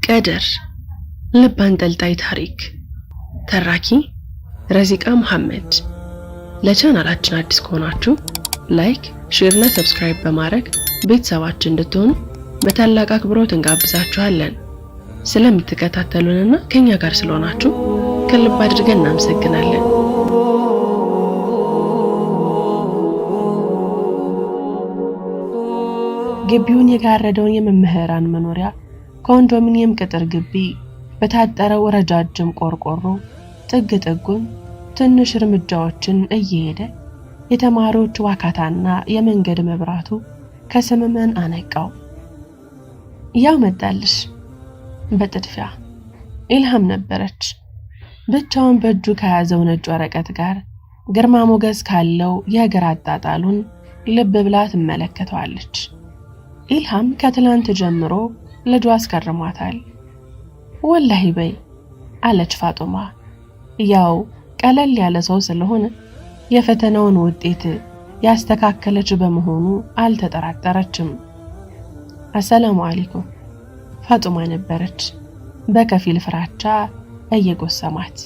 ቀድር ልብ አንጠልጣይ ታሪክ ተራኪ ረዚቃ መሐመድ። ለቻናላችን አዲስ ከሆናችሁ ላይክ፣ ሼር እና ሰብስክራይብ በማድረግ ቤተሰባችን እንድትሆኑ በታላቅ አክብሮት እንጋብዛችኋለን። ስለምትከታተሉንና ከኛ ጋር ስለሆናችሁ ከልብ አድርገን እናመሰግናለን። ግቢውን የጋረደውን የመምህራን መኖሪያ ኮንዶሚኒየም ቅጥር ግቢ በታጠረው ረጃጅም ቆርቆሮ ጥግ ጥጉን ትንሽ እርምጃዎችን እየሄደ የተማሪዎች ዋካታና የመንገድ መብራቱ ከሰመመን አነቃው። ያው መጣልሽ በጥድፊያ ኢልሃም ነበረች። ብቻውን በእጁ ከያዘው ነጭ ወረቀት ጋር ግርማ ሞገስ ካለው የእግር አጣጣሉን ልብ ብላ ትመለከተዋለች። ኢልሃም ከትላንት ጀምሮ ልጇ አስከርሟታል። ወላሂ በይ አለች ፋጡማ። ያው ቀለል ያለ ሰው ስለሆነ የፈተናውን ውጤት ያስተካከለች በመሆኑ አልተጠራጠረችም። አሰላሙ አለይኩም ፋጡማ ነበረች በከፊል ፍራቻ እየጎሰማት።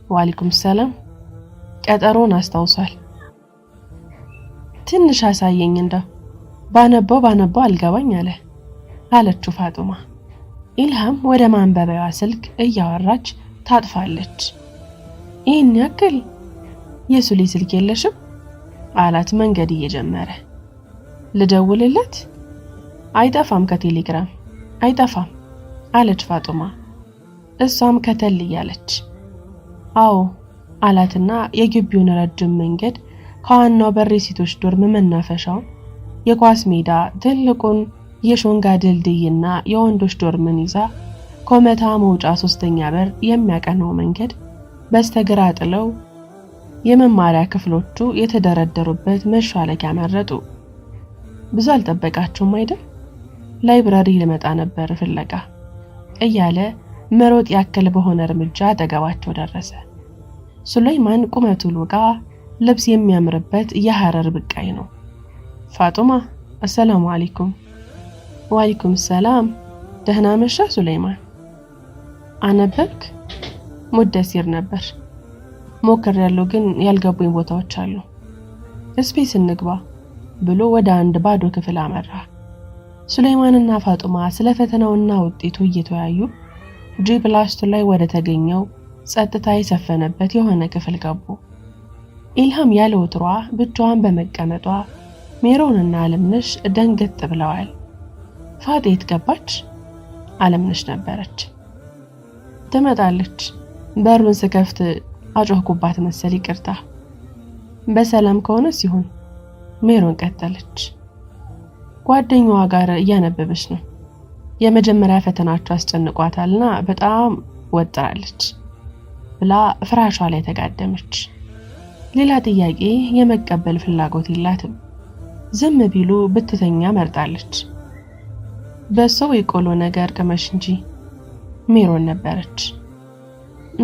ወአለይኩም ሰላም። ቀጠሮን አስታውሷል? ትንሽ አሳየኝ እንደው ባነበው አልገባኝ አለ አለችው ፋጡማ። ኢልሃም ወደ ማንበቢያዋ ስልክ እያወራች ታጥፋለች። ይህን ያክል የሱሊ ስልክ የለሽም አላት መንገድ እየጀመረ። ልደውልለት? አይጠፋም ከቴሌግራም አይጠፋም አለች ፋጡማ። እሷም ከተል እያለች አዎ አላትና የግቢውን ረጅም መንገድ ከዋናው በር የሴቶች ዶርም መናፈሻው የኳስ ሜዳ ትልቁን የሾንጋ ድልድይና የወንዶች ዶርምን ይዛ ኮመታ መውጫ ሶስተኛ በር የሚያቀነው መንገድ በስተግራ ጥለው የመማሪያ ክፍሎቹ የተደረደሩበት መሻለቂያ መረጡ። ብዙ አልጠበቃቸውም አይደል? ላይብራሪ ልመጣ ነበር ፍለጋ እያለ መሮጥ ያክል በሆነ እርምጃ አጠገባቸው ደረሰ። ሱለይማን ቁመቱ ሎጋ ልብስ የሚያምርበት የሐረር ብቃይ ነው። ፋጡማ አሰላሙ አለይኩም። ወአለይኩም ሰላም። ደህና መሻ ሱለይማን። አነበብክ? ሙደሲር ነበር ሞክሬያለሁ ግን ያልገቡኝ ቦታዎች አሉ። ስፔስ እንግባ ብሎ ወደ አንድ ባዶ ክፍል አመራ። ሱለይማንና ፋጡማ ስለ ፈተናውና ውጤቱ እየተወያዩ ጂፕላስቱ ላይ ወደ ተገኘው ጸጥታ የሰፈነበት የሆነ ክፍል ገቡ። ኢልሃም ያለ ወትሯ ብቻዋን በመቀመጧ ሜሮንና አለምነሽ ደንገጥ ብለዋል። ፋጤት ገባች። አለምነሽ ነበረች። ትመጣለች። በሩን ስከፍት አጮህኩባት መሰል ይቅርታ። በሰላም ከሆነ ሲሆን ሜሮን ቀጠለች። ጓደኛዋ ጋር እያነበበች ነው። የመጀመሪያ ፈተናቸው አስጨንቋታልና በጣም ወጥራለች ብላ ፍራሿ ላይ ተጋደመች። ሌላ ጥያቄ የመቀበል ፍላጎት የላትም። ዝም ቢሉ ብትተኛ መርጣለች። በሰው የቆሎ ነገር ቅመሽ እንጂ። ሜሮን ነበረች።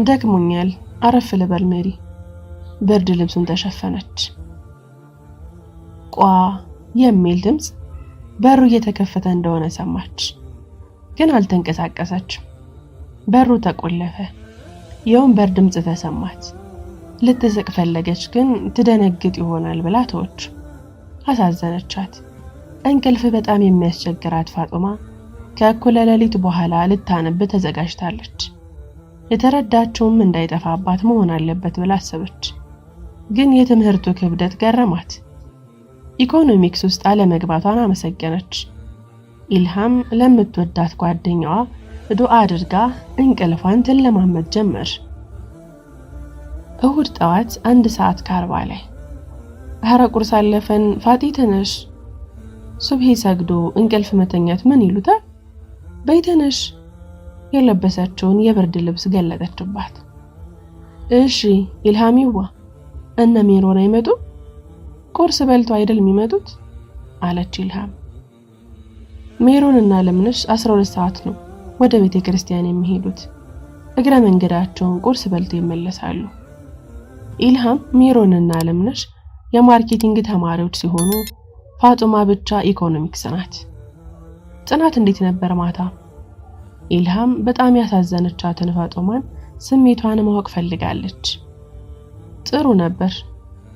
ደክሞኛል አረፍ ልበል ሜሪ። ብርድ ልብሱን ተሸፈነች። ቋ የሚል ድምፅ በሩ እየተከፈተ እንደሆነ ሰማች፣ ግን አልተንቀሳቀሰችም። በሩ ተቆለፈ። የወንበር ድምፅ ተሰማት። ልትስቅ ፈለገች፣ ግን ትደነግጥ ይሆናል ብላ ተወች። አሳዘነቻት። እንቅልፍ በጣም የሚያስቸግራት ፋጡማ ከእኩለ ሌሊት በኋላ ልታነብ ተዘጋጅታለች። የተረዳችውም እንዳይጠፋባት መሆን አለበት ብላ አሰበች። ግን የትምህርቱ ክብደት ገረማት። ኢኮኖሚክስ ውስጥ አለመግባቷን አመሰገነች። ኢልሃም ለምትወዳት ጓደኛዋ ዱዓ አድርጋ እንቅልፏን ትለማመድ ጀመር። እሁድ ጠዋት 1:40 ላይ ሐረ ቁርስ አለፈን ፋጢ ተነሽ። ሱብሂ ሰግዶ እንቅልፍ መተኛት ምን ይሉታል? በይተነሽ። የለበሰችውን የብርድ ልብስ ገለጠችባት። እሺ ኢልሃሚዋ እነ ሜሮን አይመጡ? ቁርስ በልቶ አይደል የሚመጡት አለች ኢልሃም። ሜሮንና አለምነሽ 12 ሰዓት ነው ወደ ቤተ ክርስቲያን የሚሄዱት። እግረ መንገዳቸውን ቁርስ በልተው ይመለሳሉ። ኢልሃም፣ ሜሮንና አለምነሽ የማርኬቲንግ ተማሪዎች ሲሆኑ ፋጡማ ብቻ ኢኮኖሚክስ ናት። ጥናት እንዴት ነበር ማታ? ኢልሃም በጣም ያሳዘነቻትን ፋጦማን ስሜቷን ማወቅ ፈልጋለች። ጥሩ ነበር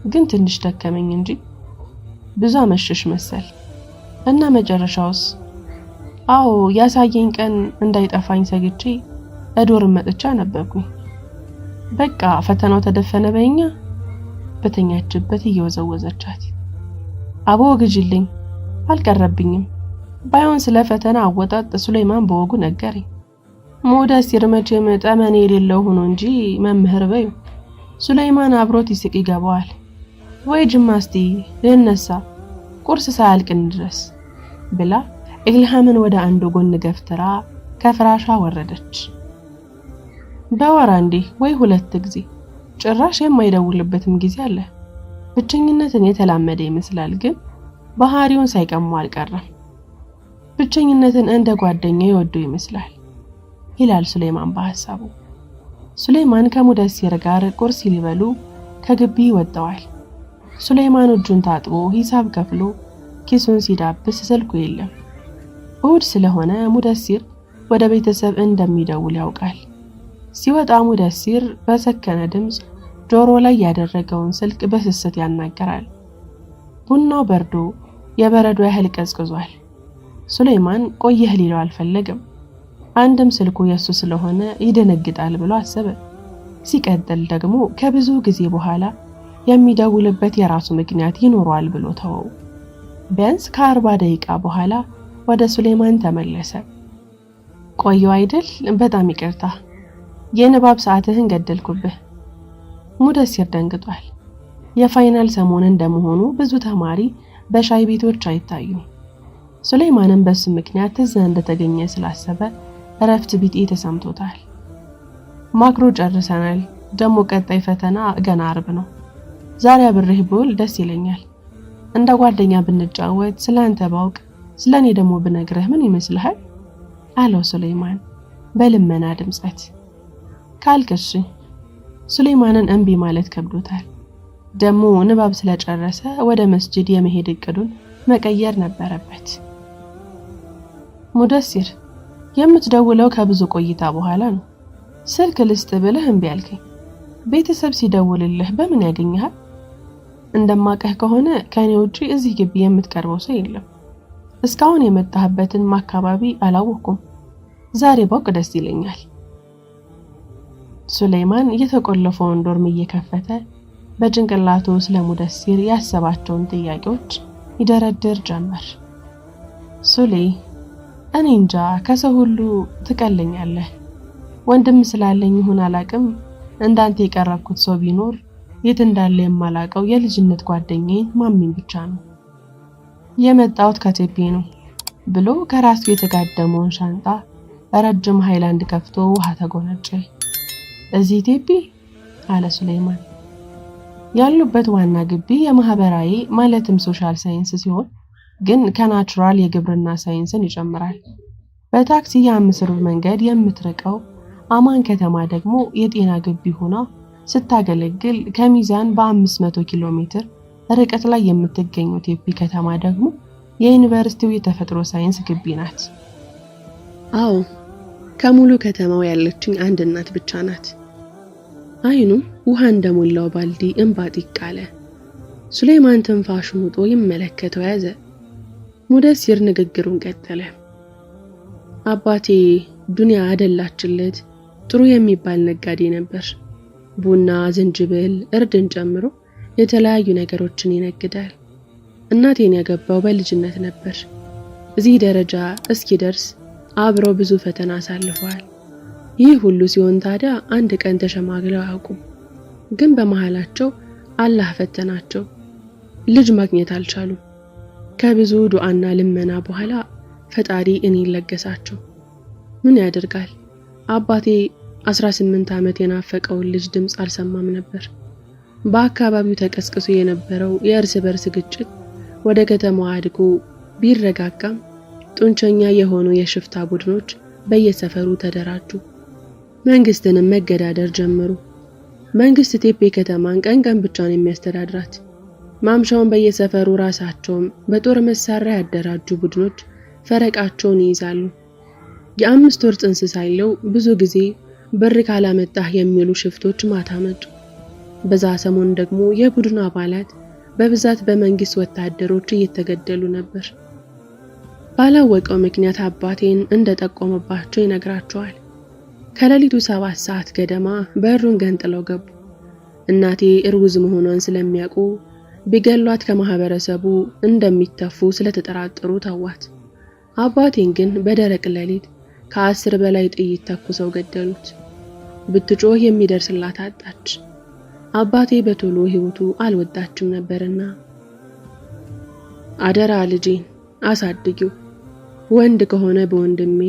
ግን ትንሽ ደከመኝ እንጂ ብዙ አመሸሽ መሰል እና መጨረሻውስ? አዎ ያሳየኝ ቀን እንዳይጠፋኝ ሰግቼ እዶርም መጥቻ ነበርኩኝ። በቃ ፈተናው ተደፈነ በእኛ በተኛችበት እየወዘወዘቻት። አቦ ግጅልኝ አልቀረብኝም። ባይሆን ስለ ፈተና አወጣጥ ሱሌማን በወጉ ነገረኝ። ሙደሲር መቼም ጠመኔ የሌለው ሆኖ እንጂ መምህር በዩ። ሱሌማን አብሮት ይስቅ ይገባዋል። ወይ ጅማስቲ ልነሳ ቁርስ ሳያልቅን ድረስ ብላ ኢልሃምን ወደ አንዱ ጎን ገፍትራ ከፍራሿ ወረደች። በወር አንዴ ወይ 2 ጊዜ ጭራሽ የማይደውልበትም ጊዜ አለ። ብቸኝነትን የተላመደ ይመስላል፣ ግን ባህሪውን ሳይቀሙ አልቀረም። ብቸኝነትን እንደ ጓደኛ ይወደው ይመስላል ይላል ሱሌማን በሐሳቡ። ሱሌማን ከሙደሲር ጋር ቁርስ ሊበሉ ከግቢ ወጥተዋል። ሱሌማን እጁን ታጥቦ ሂሳብ ከፍሎ ኪሱን ሲዳብስ ስልኩ የለም። እሁድ ስለሆነ ሙደሲር ወደ ቤተሰብ እንደሚደውል ያውቃል። ሲወጣ ሙደሲር በሰከነ ድምፅ ጆሮ ላይ ያደረገውን ስልክ በስስት ያናገራል። ቡናው በርዶ የበረዶ ያህል ቀዝቅዟል። ሱሌማን ቆየህ ሊለው አልፈለገም። አንድም ስልኩ የሱ ስለሆነ ይደነግጣል ብሎ አሰበ። ሲቀጥል ደግሞ ከብዙ ጊዜ በኋላ የሚደውልበት የራሱ ምክንያት ይኖረዋል ብሎ ተወው። ቢያንስ ከ40 ደቂቃ በኋላ ወደ ሱሌማን ተመለሰ። ቆየው አይደል? በጣም ይቅርታ የንባብ ሰዓትህን ገደልኩብህ። ሙደሲር ደንግጧል። የፋይናል ሰሞን እንደመሆኑ ብዙ ተማሪ በሻይ ቤቶች አይታዩም። ሱሌማንም በሱ ምክንያት እዛ እንደተገኘ ስላሰበ እረፍት ቢጤ ተሰምቶታል። ማክሮ ጨርሰናል። ደሞ ቀጣይ ፈተና ገና አርብ ነው። ዛሬ አብሬህ ብውል ደስ ይለኛል። እንደ ጓደኛ ብንጫወት፣ ስላንተ ባውቅ ስለኔ ደግሞ ብነግርህ ምን ይመስልሃል? አለው ሱሌማን በልመና ድምጸት። ካልክሽ ሱሌማንን እምቢ ማለት ከብዶታል። ደሞ ንባብ ስለጨረሰ ወደ መስጂድ የመሄድ እቅዱን መቀየር ነበረበት። ሙደሲር የምትደውለው ከብዙ ቆይታ በኋላ ነው። ስልክ ልስጥ ብለህ እምቢ አልከኝ። ቤተሰብ ሲደውልልህ በምን ያገኘሃል? እንደማቀህ ከሆነ ከኔ ውጪ እዚህ ግቢ የምትቀርበው ሰው የለም። እስካሁን የመጣህበትን አካባቢ አላወኩም። ዛሬ ባውቅ ደስ ይለኛል። ሱሌማን የተቆለፈውን ዶርም እየከፈተ በጭንቅላቱ ስለ ሙደሲር ያሰባቸውን ጥያቄዎች ይደረድር ጀመር። ሱሌ እኔ እንጃ ከሰው ሁሉ ትቀለኛለህ። ወንድም ስላለኝ ይሁን አላቅም እንዳንተ የቀረብኩት ሰው ቢኖር የት እንዳለ የማላቀው የልጅነት ጓደኛዬ ማሚን ብቻ ነው። የመጣሁት ከቴፒ ነው ብሎ ከራሱ የተጋደመውን ሻንጣ ረጅም ሃይላንድ ከፍቶ ውሃ ተጎነጨ። እዚህ ቴፒ አለ ሱሌማን። ያሉበት ዋና ግቢ የማህበራዊ ማለትም ሶሻል ሳይንስ ሲሆን ግን ከናቹራል የግብርና ሳይንስን ይጨምራል። በታክሲ የ5 ብር መንገድ የምትርቀው አማን ከተማ ደግሞ የጤና ግቢ ሆና ስታገለግል ከሚዛን በ500 ኪሎ ሜትር ርቀት ላይ የምትገኘው ቴፒ ከተማ ደግሞ የዩኒቨርሲቲው የተፈጥሮ ሳይንስ ግቢ ናት። አዎ ከሙሉ ከተማው ያለችኝ አንድ እናት ብቻ ናት። አይኑ ውሃ እንደሞላው ባልዲ እንባጥ ይቃለ። ሱሌማን ትንፋሹን ውጦ ይመለከተው ያዘ። ሙደሲር ንግግሩን ቀጠለ። አባቴ ዱንያ አደላችለት ጥሩ የሚባል ነጋዴ ነበር። ቡና፣ ዝንጅብል፣ እርድን ጨምሮ የተለያዩ ነገሮችን ይነግዳል። እናቴን ያገባው በልጅነት ነበር። እዚህ ደረጃ እስኪደርስ አብረው ብዙ ፈተና አሳልፈዋል። ይህ ሁሉ ሲሆን ታዲያ አንድ ቀን ተሸማግለው አያውቁም። ግን በመሃላቸው አላህ ፈተናቸው። ልጅ ማግኘት አልቻሉም። ከብዙ ዱዓና ልመና በኋላ ፈጣሪ እኔን ለገሳቸው። ምን ያደርጋል አባቴ 18 ዓመት የናፈቀውን ልጅ ድምጽ አልሰማም ነበር። በአካባቢው ተቀስቅሶ የነበረው የእርስ በርስ ግጭት ወደ ከተማዋ አድጎ ቢረጋጋም ጡንቸኛ የሆኑ የሽፍታ ቡድኖች በየሰፈሩ ተደራጁ። መንግስትንም መገዳደር ጀመሩ። መንግስት ቴፒ ከተማን ቀን ብቻ ነው የሚያስተዳድራት። ማምሻውን በየሰፈሩ ራሳቸውም በጦር መሳሪያ ያደራጁ ቡድኖች ፈረቃቸውን ይይዛሉ። የ5 ወር ጽንስ ሳይለው ብዙ ጊዜ ብር ካላመጣህ የሚሉ ሽፍቶች ማታ መጡ። በዛ ሰሞን ደግሞ የቡድኑ አባላት በብዛት በመንግስት ወታደሮች እየተገደሉ ነበር። ባላወቀው ምክንያት አባቴን እንደጠቆመባቸው ይነግራቸዋል። ከሌሊቱ 7 ሰዓት ገደማ በሩን ገንጥለው ገቡ። እናቴ እርጉዝ መሆኗን ስለሚያውቁ ቢገሏት ከማህበረሰቡ እንደሚተፉ ስለተጠራጠሩ ተዋት። አባቴን ግን በደረቅ ሌሊት ከ10 በላይ ጥይት ተኩሰው ገደሉት። ብትጮህ የሚደርስላት አጣች። አባቴ በቶሎ ህይወቱ አልወጣችም ነበርና አደራ ልጄን አሳድጊው፣ ወንድ ከሆነ በወንድሜ፣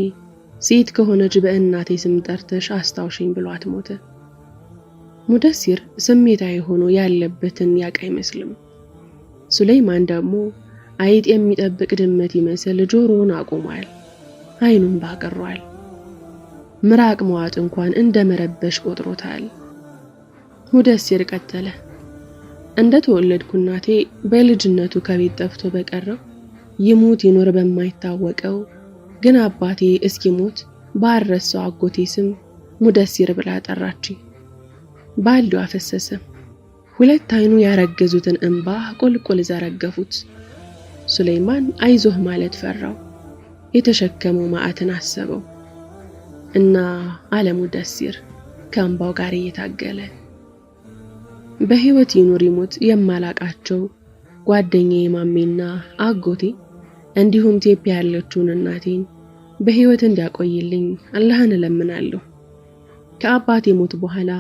ሴት ከሆነች በእናቴ ስም ጠርተሽ አስታውሽኝ ብሏት ሞተ። ሙደሲር ስሜታዊ ሆኖ ያለበትን ያውቅ አይመስልም። ሱሌይማን ደግሞ አይጥ የሚጠብቅ ድመት ይመስል ጆሮውን አቁሟል፣ አይኑን ባቀሯል። ምራቅ መዋጥ እንኳን እንደ መረበሽ ቆጥሮታል። ሙደሲር ቀጠለ። እንደተወለድኩ እናቴ በልጅነቱ ከቤት ጠፍቶ በቀረው ይሙት ይኖር በማይታወቀው ግን አባቴ እስኪሞት ባረሰው አጎቴ ስም ሙደሲር ብላ ጠራችኝ። ባልዲው አፈሰሰ። 2 አይኑ ያረገዙትን እንባ ቁልቁል ዘረገፉት። ሱሌይማን አይዞህ ማለት ፈራው። የተሸከመው ማዕትን አሰበው እና አለ ሙደሲር ከእንባው ጋር እየታገለ በህይወት ይኑር ይሞት የማላቃቸው ጓደኛዬ ማሜና አጎቴ እንዲሁም ኢትዮጵያ ያለችውን እናቴን በህይወት እንዲያቆይልኝ አላህን እለምናለሁ። ከአባቴ ሞት በኋላ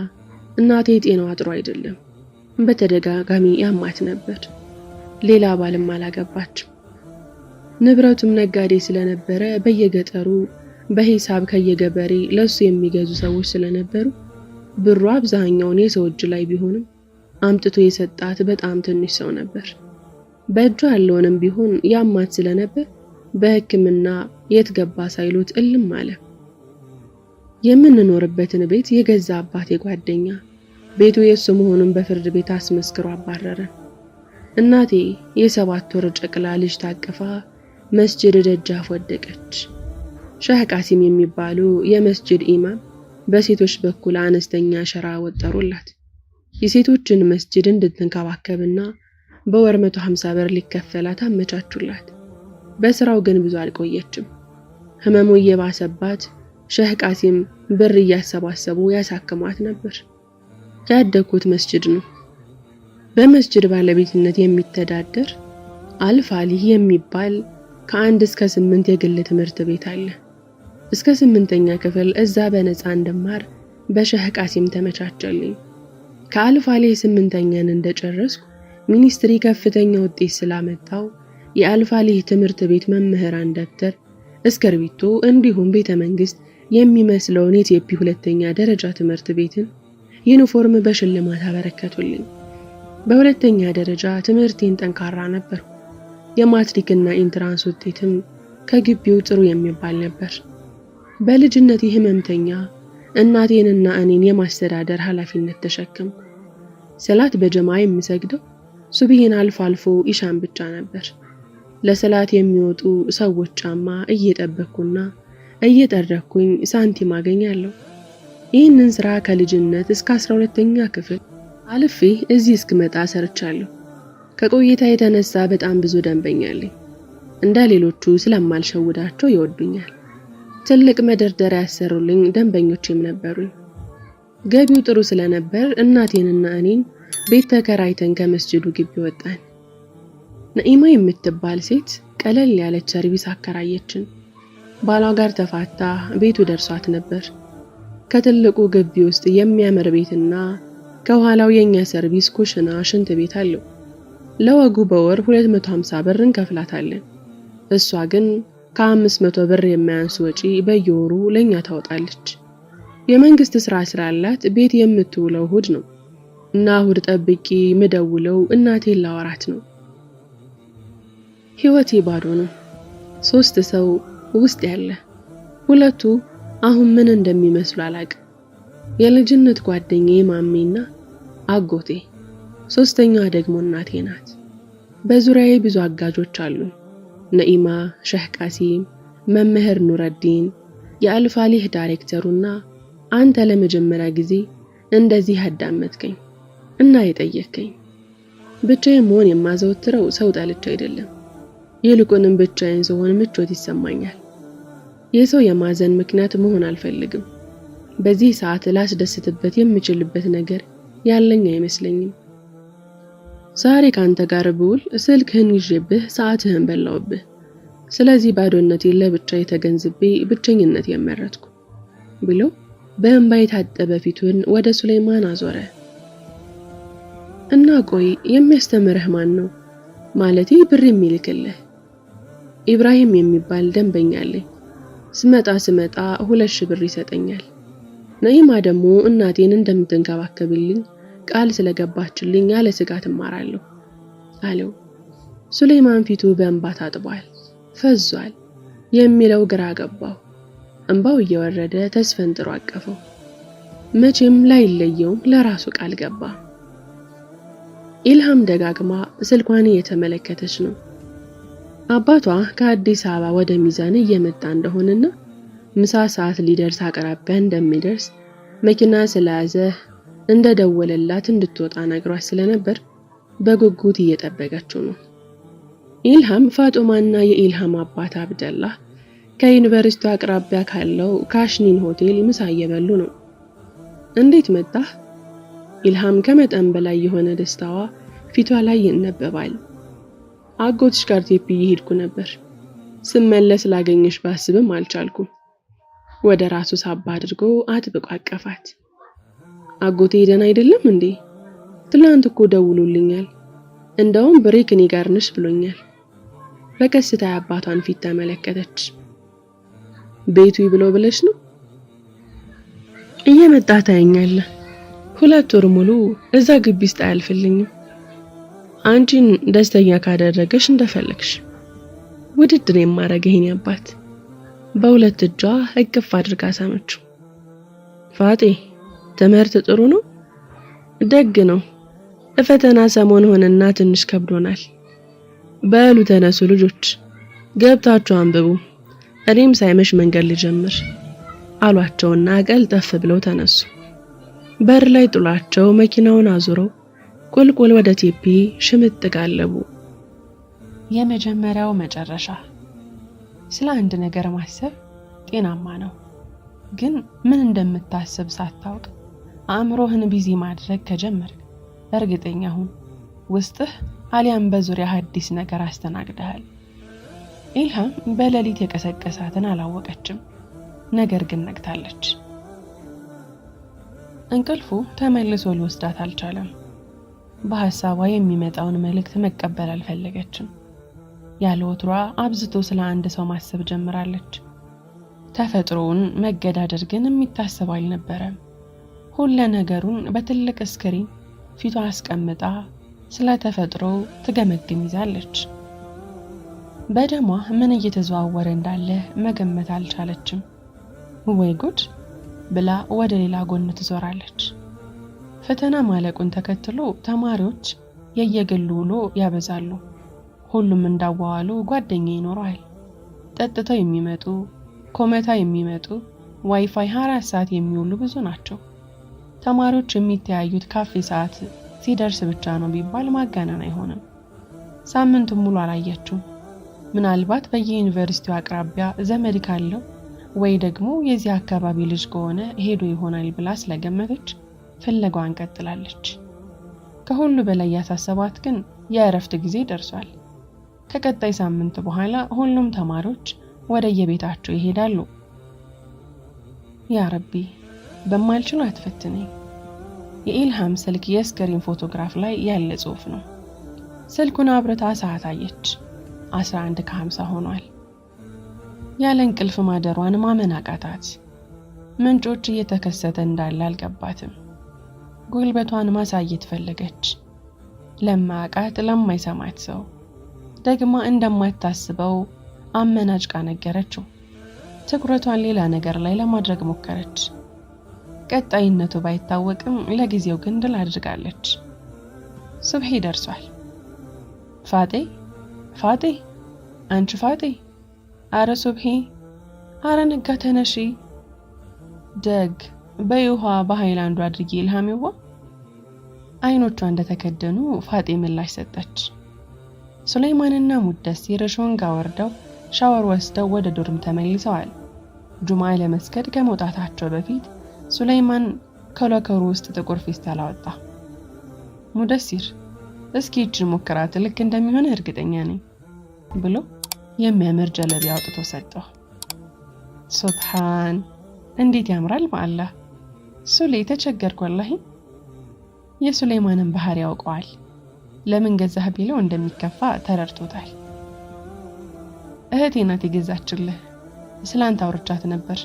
እናቴ ጤናዋ ጥሩ አይደለም። በተደጋጋሚ ያማት ነበር። ሌላ ባልም አላገባችም። ንብረቱም ነጋዴ ስለነበረ በየገጠሩ በሂሳብ ከየገበሬ ለሱ የሚገዙ ሰዎች ስለነበሩ ብሩ አብዛኛውን የሰው እጅ ላይ ቢሆንም አምጥቶ የሰጣት በጣም ትንሽ ሰው ነበር። በእጁ ያለውንም ቢሆን ያማት ስለነበር በሕክምና የት ገባ ሳይሉት እልም አለ። የምንኖርበትን ቤት የገዛ አባቴ ጓደኛ ቤቱ የሱ መሆኑን በፍርድ ቤት አስመስክሮ አባረረን። እናቴ የ7 ወር ጨቅላ ልጅ ታቅፋ መስጂድ ደጃፍ ወደቀች። ሼህ ቃሲም የሚባሉ የመስጂድ ኢማም በሴቶች በኩል አነስተኛ ሸራ ወጠሩላት። የሴቶችን መስጂድ እንድትንከባከብና በወር 150 ብር ሊከፈላት አመቻቹላት። በስራው ግን ብዙ አልቆየችም። ህመሙ እየባሰባት ሼህ ቃሲም ብር እያሰባሰቡ ያሳክሟት ነበር። ያደኩት መስጂድ ነው። በመስጂድ ባለቤትነት የሚተዳደር አልፋሊህ የሚባል ከ1 እስከ 8 የግል ትምህርት ቤት አለ። እስከ 8ኛ ክፍል እዛ በነፃ እንድማር በሼህ ቃሲም ተመቻቸልኝ። ከአልፋሊህ 8ኛን እንደጨረስኩ ሚኒስትሪ ከፍተኛ ውጤት ስላመጣው የአልፋሊህ ትምህርት ቤት መምህራን ደብተር፣ እስክርቢቶ እንዲሁም ቤተ መንግስት የሚመስለውን የቴፒ 2ኛ ደረጃ ትምህርት ቤትን ዩኒፎርም በሽልማት አበረከቱልኝ። በሁለተኛ ደረጃ ትምህርቴን ጠንካራ ነበር። የማትሪክና ኢንትራንስ ውጤትም ከግቢው ጥሩ የሚባል ነበር። በልጅነቴ ህመምተኛ እናቴንና እኔን የማስተዳደር ኃላፊነት ተሸከምኩ። ሰላት በጀማ የምሰግደው ሱብሂን አልፎ አልፎ ኢሻን ብቻ ነበር። ለሰላት የሚወጡ ሰዎች ጫማ እየጠበቅኩና እየጠረኩኝ ሳንቲም አገኛለሁ። ይህንን ስራ ከልጅነት እስከ 12ኛ ክፍል አልፌ እዚህ እስክመጣ ሰርቻለሁ። ከቆይታ የተነሳ በጣም ብዙ ደንበኛ አለኝ። እንደ ሌሎቹ ስለማልሸውዳቸው ይወዱኛል። ትልቅ መደርደሪያ ያሰሩልኝ ደንበኞችም ነበሩኝ። ገቢው ጥሩ ስለነበር እናቴንና እኔን ቤት ተከራይተን ከመስጂዱ ግቢ ወጣን። ነኢማ የምትባል ሴት ቀለል ያለች ሰርቪስ አከራየችን። ባሏ ጋር ተፋታ ቤቱ ደርሷት ነበር። ከትልቁ ግቢ ውስጥ የሚያምር ቤትና ከኋላው የኛ ሰርቪስ ኩሽና፣ ሽንት ቤት አለው። ለወጉ በወር 250 ብር እንከፍላታለን። እሷ ግን ከ500 ብር የማያንስ ወጪ በየወሩ ለኛ ታወጣለች። የመንግስት ስራ ስላላት ቤት የምትውለው እሁድ ነው እና እሁድ ጠብቂ ምደውለው እናቴን ላወራት ነው። ህይወቴ ባዶ ነው። 3 ሰው ውስጥ ያለ፣ 2ቱ አሁን ምን እንደሚመስሉ አላቅም። የልጅነት ጓደኛዬ ማሜና አጎቴ፣ 3ኛዋ ደግሞ እናቴ ናት። በዙሪያዬ ብዙ አጋጆች አሉ። ነኢማ፣ ሼህ ቃሲም፣ መምህር ኑረዲን፣ የአልፋሊህ ዳይሬክተሩና አንተ ለመጀመሪያ ጊዜ እንደዚህ አዳመጥከኝ እና የጠየከኝ። ብቻዬን መሆን የማዘወትረው ሰው ጠልቼ አይደለም። ይልቁንም ብቻዬን ስሆን ምቾት ይሰማኛል። የሰው የማዘን ምክንያት መሆን አልፈልግም። በዚህ ሰዓት ላስደስትበት የምችልበት ነገር ያለኝ አይመስለኝም። ዛሬ ካንተ ጋር ብውል ስልክህን ይዤብህ ሰዓትህን በላውብህ። ስለዚህ ባዶነቴን ለብቻዬ ተገንዝቤ ብቸኝነት የመረጥኩ ብሎ በእንባ የታጠበ ፊቱን ወደ ሱሌማን አዞረ። እና ቆይ የሚያስተምርህ ማን ነው? ማለቴ ብር የሚልክልህ? ኢብራሂም የሚባል ደንበኛ አለኝ። ስመጣ 2,000 ብር ይሰጠኛል። ነይማ ደግሞ እናቴን እንደምትንከባከብልኝ ቃል ስለገባችልኝ ያለ ስጋት እማራለሁ አለው። ሱሌማን ፊቱ በእንባ ታጥቧል፣ ፈዟል። የሚለው ግራ ገባው። እንባው እየወረደ ተስፈንጥሮ አቀፈው። መቼም ላይለየው ለራሱ ቃል ገባ። ኢልሃም ደጋግማ ስልኳን እየተመለከተች ነው። አባቷ ከአዲስ አበባ ወደ ሚዛን እየመጣ እንደሆነና ምሳ ሰዓት ሊደርስ አቅራቢያ እንደሚደርስ መኪና ስለያዘ እንደደወለላት እንድትወጣ ነግሯት ስለነበር በጉጉት እየጠበቀችው ነው። ኢልሃም ፋጡማና የኢልሃም አባት አብደላህ ከዩኒቨርሲቲው አቅራቢያ ካለው ካሽኒን ሆቴል ምሳ እየበሉ ነው። እንዴት መጣህ? ኢልሃም ከመጠን በላይ የሆነ ደስታዋ ፊቷ ላይ ይነበባል። አጎትሽ ጋር ቴፒ እየሄድኩ ነበር። ስመለስ ላገኘሽ ባስብም አልቻልኩም። ወደ ራሱ ሳባ አድርጎ አጥብቆ አቀፋት። አጎቴ ደህና አይደለም እንዴ? ትላንት እኮ ደውሎልኛል። እንደውም ብሬክ እኔ ጋር ነሽ ብሎኛል። በቀስታ አባቷን ፊት ተመለከተች። ቤቱ ይብሎ ብለሽ ነው? እየመጣ ታየኛለህ። 2 ወር ሙሉ እዛ ግቢ ውስጥ አያልፍልኝም። አንቺን ደስተኛ ካደረገሽ እንደፈለግሽ። ውድድር የማረገኝ አባት በሁለት እጇ እቅፍ አድርጋ ሳመችው። ፋጤ ትምህርት ጥሩ ነው? ደግ ነው። ፈተና ሰሞን ሆነና ትንሽ ከብዶናል። በሉ ተነሱ ልጆች፣ ገብታችሁ አንብቡ። እኔም ሳይመሽ መንገድ ልጀምር አሏቸውና ቀልጠፍ ብለው ተነሱ። በር ላይ ጥሏቸው መኪናውን አዙረው ቁልቁል ወደ ቴፒ ሽምጥ ጋለቡ። የመጀመሪያው መጨረሻ። ስለ አንድ ነገር ማሰብ ጤናማ ነው፣ ግን ምን እንደምታስብ ሳታውቅ አእምሮህን ቢዚ ማድረግ ከጀመርክ እርግጠኛ ሁን ውስጥህ አሊያም በዙሪያ አዲስ ነገር አስተናግደሃል። ኢልሃም በሌሊት የቀሰቀሳትን አላወቀችም፣ ነገር ግን ነቅታለች። እንቅልፉ ተመልሶ ሊወስዳት አልቻለም። በሐሳቧ የሚመጣውን መልእክት መቀበል አልፈለገችም። ያለ ወትሯ አብዝቶ ስለ አንድ ሰው ማሰብ ጀምራለች። ተፈጥሮውን መገዳደር ግን የሚታሰብ አልነበረም። ሁሉ ነገሩን በትልቅ ስክሪን ፊቷ አስቀምጣ ስለ ተፈጥሮ ትገመግም ይዛለች። በደሟ ምን እየተዘዋወረ እንዳለ መገመት አልቻለችም። ወይ ጉድ ብላ ወደ ሌላ ጎን ትዞራለች። ፈተና ማለቁን ተከትሎ ተማሪዎች የየግል ውሎ ያበዛሉ። ሁሉም እንዳዋዋሉ ጓደኛ ይኖረዋል። ጠጥተው የሚመጡ፣ ኮመታ የሚመጡ፣ ዋይፋይ 24 ሰዓት የሚውሉ ብዙ ናቸው። ተማሪዎች የሚተያዩት ካፌ ሰዓት ሲደርስ ብቻ ነው ቢባል ማጋነን አይሆንም። ሳምንቱን ሙሉ አላየችውም። ምናልባት በየዩኒቨርሲቲው አቅራቢያ ዘመድ ካለው ወይ ደግሞ የዚህ አካባቢ ልጅ ከሆነ ሄዶ ይሆናል ብላ ስለገመተች ፍለጋዋን ቀጥላለች። ከሁሉ በላይ ያሳሰባት ግን የእረፍት ጊዜ ደርሷል። ከቀጣይ ሳምንት በኋላ ሁሉም ተማሪዎች ወደ የቤታቸው ይሄዳሉ። ያ ረቢ በማልችለው አትፈትነኝ። የኢልሃም ስልክ የስክሪን ፎቶግራፍ ላይ ያለ ጽሑፍ ነው። ስልኩን አብርታ ሰዓት አየች። 11:50 ሆኗል። ያለ እንቅልፍ ማደሯን ማመን አቃታት። ምንጮች እየተከሰተ እንዳለ አልገባትም። ጉልበቷን ማሳየት ፈለገች። ለማያውቃት ለማይሰማት ሰው ደግማ እንደማታስበው አመናጭቃ ነገረችው። ትኩረቷን ሌላ ነገር ላይ ለማድረግ ሞከረች። ቀጣይነቱ ባይታወቅም ለጊዜው ግን ድል አድርጋለች። ሱብሂ ደርሷል። ፋጤ አንቺ ፋጤ፣ አረ ሱብሂ አረ ነጋ ተነሺ ደግ በይውሃ በሃይላንዱ አድርጊ ኢልሃምዋ። አይኖቿ እንደተከደኑ ፋጤ ምላሽ ሰጠች። ሱለይማንና ሙደሲር ሾንጋ ወርደው ሻወር ወስደው ወደ ዶርም ተመልሰዋል። ጁማ ለመስገድ ከመውጣታቸው በፊት ሱለይማን ከሎከሩ ውስጥ ጥቁር ፌስታል አወጣ። ሙደሲር እስኪ እጅን ሞክራት ልክ እንደሚሆን እርግጠኛ ነኝ ብሎ የሚያምር ጀለቢያ አውጥቶ ሰጠው። ሱብሃን እንዴት ያምራል በአላህ። ሱሌ ተቸገርኩ ወላሂ። የሱለይማንን ባህሪ ያውቀዋል። ለምን ገዛህ ቢለው እንደሚከፋ ተረድቶታል። እህቴ ናት የገዛችልህ። ስላንተ አውርቻት ነበር።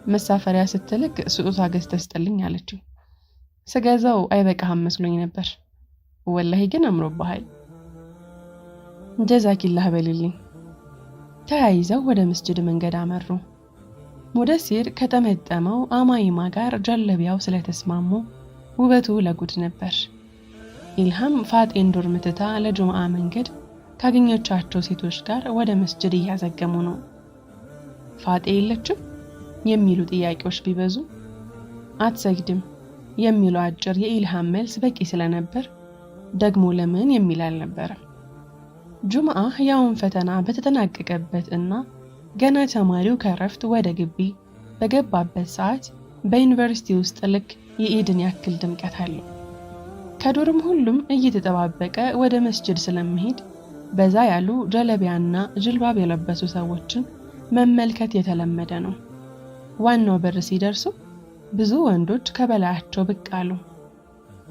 መሳፈሪያ ስትልክ ስጦታ ገዝተህ ስጥልኝ አለችኝ። ስገዛው አይበቃህም መስሎኝ ነበር። ወላሂ ግን አምሮብሃል። ጀዛኪላህ በልልኝ። ተያይዘው ወደ መስጂድ መንገድ አመሩ። ሙደሲር ከተመጠመው አማይማ ጋር ጀለቢያው ስለተስማሙ ውበቱ ለጉድ ነበር። ኢልሃም ፋጤን ዶርም ትታ ለጁምዓ መንገድ ካገኘቻቸው ሴቶች ጋር ወደ መስጂድ እያዘገሙ ነው። ፋጤ የለችም የሚሉ ጥያቄዎች ቢበዙ አትሰግድም የሚለው አጭር የኢልሃም መልስ በቂ ስለነበር ደግሞ ለምን የሚል አልነበረም። ጁምዓ ያውን ፈተና በተጠናቀቀበት እና ገና ተማሪው ከረፍት ወደ ግቢ በገባበት ሰዓት በዩኒቨርሲቲ ውስጥ ልክ የኢድን ያክል ድምቀት አለው። ከዶርም ሁሉም እየተጠባበቀ ወደ መስጂድ ስለመሄድ በዛ ያሉ ጀለቢያና ጅልባብ የለበሱ ሰዎችን መመልከት የተለመደ ነው። ዋናው በር ሲደርሱ ብዙ ወንዶች ከበላያቸው ብቅ አሉ።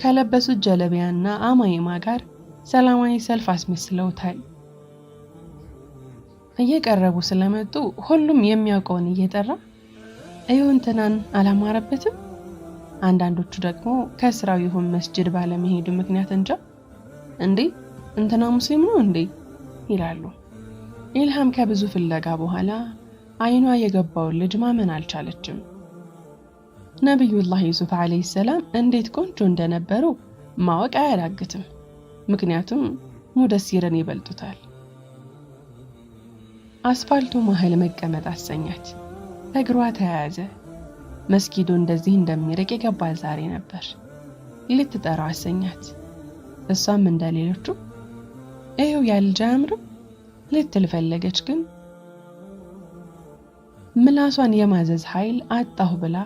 ከለበሱት ጀለቢያና አማይማ ጋር ሰላማዊ ሰልፍ አስመስለውታል። እየቀረቡ ስለመጡ ሁሉም የሚያውቀውን እየጠራ እንትናን አላማረበትም። አንዳንዶቹ ደግሞ ከስራው ይሁን መስጂድ ባለመሄዱ ምክንያት እንጃ እንዴ እንትና ሙስሊም ነው እንዴ ይላሉ። ኢልሃም ከብዙ ፍለጋ በኋላ አይኗ የገባውን ልጅ ማመን አልቻለችም። ነብዩላህ ዩሱፍ አለይሂ ሰላም እንዴት ቆንጆ እንደነበሩ ማወቅ አያዳግትም። ምክንያቱም ሙደሲርን ይበልጡታል። አስፋልቱ መሃል መቀመጥ አሰኛት። እግሯ ተያያዘ። መስጊዱ እንደዚህ እንደሚርቅ የገባት ዛሬ ነበር። ልትጠራው አሰኛት። እሷም እንደሌሎቹ ይሄው ያልጃ አያምርም ልትል ፈለገች። ግን ምላሷን የማዘዝ ኃይል አጣሁ ብላ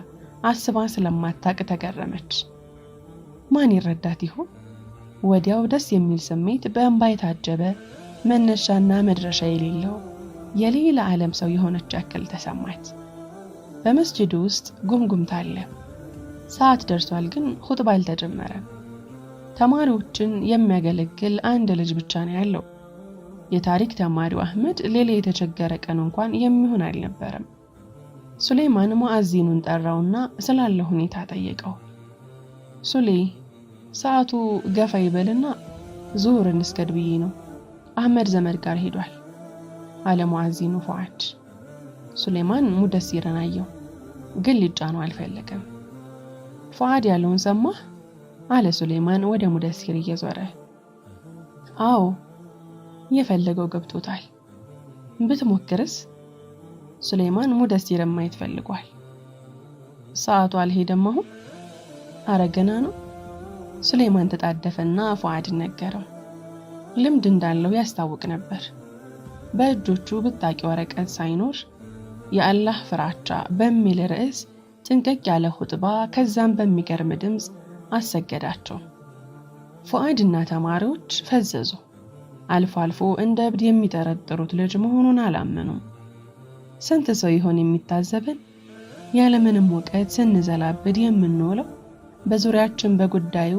አስባ ስለማታቅ ተገረመች። ማን ይረዳት ይሆን? ወዲያው ደስ የሚል ስሜት በእንባ የታጀበ መነሻና መድረሻ የሌለው የሌላ ዓለም ሰው የሆነች ያክል ተሰማት። በመስጂዱ ውስጥ ጉምጉምታ አለ። ሰዓት ደርሷል፣ ግን ኹጥባ አልተጀመረም። ተማሪዎችን የሚያገለግል አንድ ልጅ ብቻ ነው ያለው። የታሪክ ተማሪው አህመድ ሌላ የተቸገረ ቀን እንኳን የሚሆን አልነበረም። ሱሌይማን ሙአዚኑን ጠራውና ስላለ ሁኔታ ጠየቀው። ሱሌ ሰዓቱ ገፋ ይበልና ዙሁር እንስገድ ብዬ ነው። አህመድ ዘመድ ጋር ሄዷል አለ ሙአዚኑ ፉአድ። ሱሌይማን ሙደሲርን አየው፣ ግን ሊጫነው አልፈለገም። ፉአድ ያለውን ሰማህ አለ ሱሌይማን ወደ ሙደሲር እየዞረ። አዎ የፈለገው ገብቶታል። ብትሞክርስ? ሱሌይማን ሙደሲርን ማየት ፈልጓል። ሰዓቱ አልሄደም አሁን? አረ ገና ነው። ሱሌይማን ተጣደፈና ፉአድ ነገረው። ልምድ እንዳለው ያስታውቅ ነበር። በእጆቹ ብጣቂ ወረቀት ሳይኖር የአላህ ፍራቻ በሚል ርዕስ ጥንቅቅ ያለ ኹጥባ ከዛም በሚገርም ድምፅ አሰገዳቸው። ፉአድና ተማሪዎች ፈዘዙ። አልፎ አልፎ እንደ እብድ የሚጠረጥሩት ልጅ መሆኑን አላመኑም። ስንት ሰው ይሆን የሚታዘበን? ያለምንም እውቀት ስንዘላብድ የምንውለው? በዙሪያችን በጉዳዩ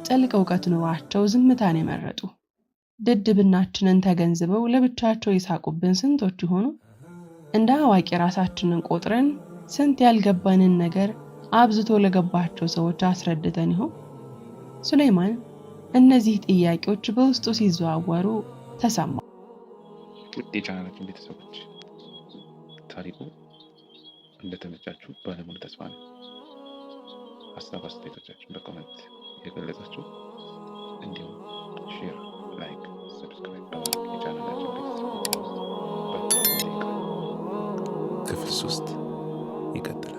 ጥልቅ እውቀት ኑሯቸው ዝምታን የመረጡ ድድብናችንን ተገንዝበው ለብቻቸው ይሳቁብን ስንቶች ይሆኑ? እንደ አዋቂ ራሳችንን ቆጥረን ስንት ያልገባንን ነገር አብዝቶ ለገባቸው ሰዎች አስረድተን ይሆን? ሱሌይማን እነዚህ ጥያቄዎች በውስጡ ሲዘዋወሩ ተሰማ። ውድ የቻናላችን ቤተሰቦች ታሪኩ እንደተመቻችሁ ባለሙሉ ተስፋ ነው። ሀሳብ አስተያየቶቻችሁን በኮሜንት የገለጻችሁ እንዲሁም ሼር፣ ላይክ፣ ሰብስክራይብ በማድረግ የቻናላችን ቤተሰቦች ክፍል 3 ይቀጥላል።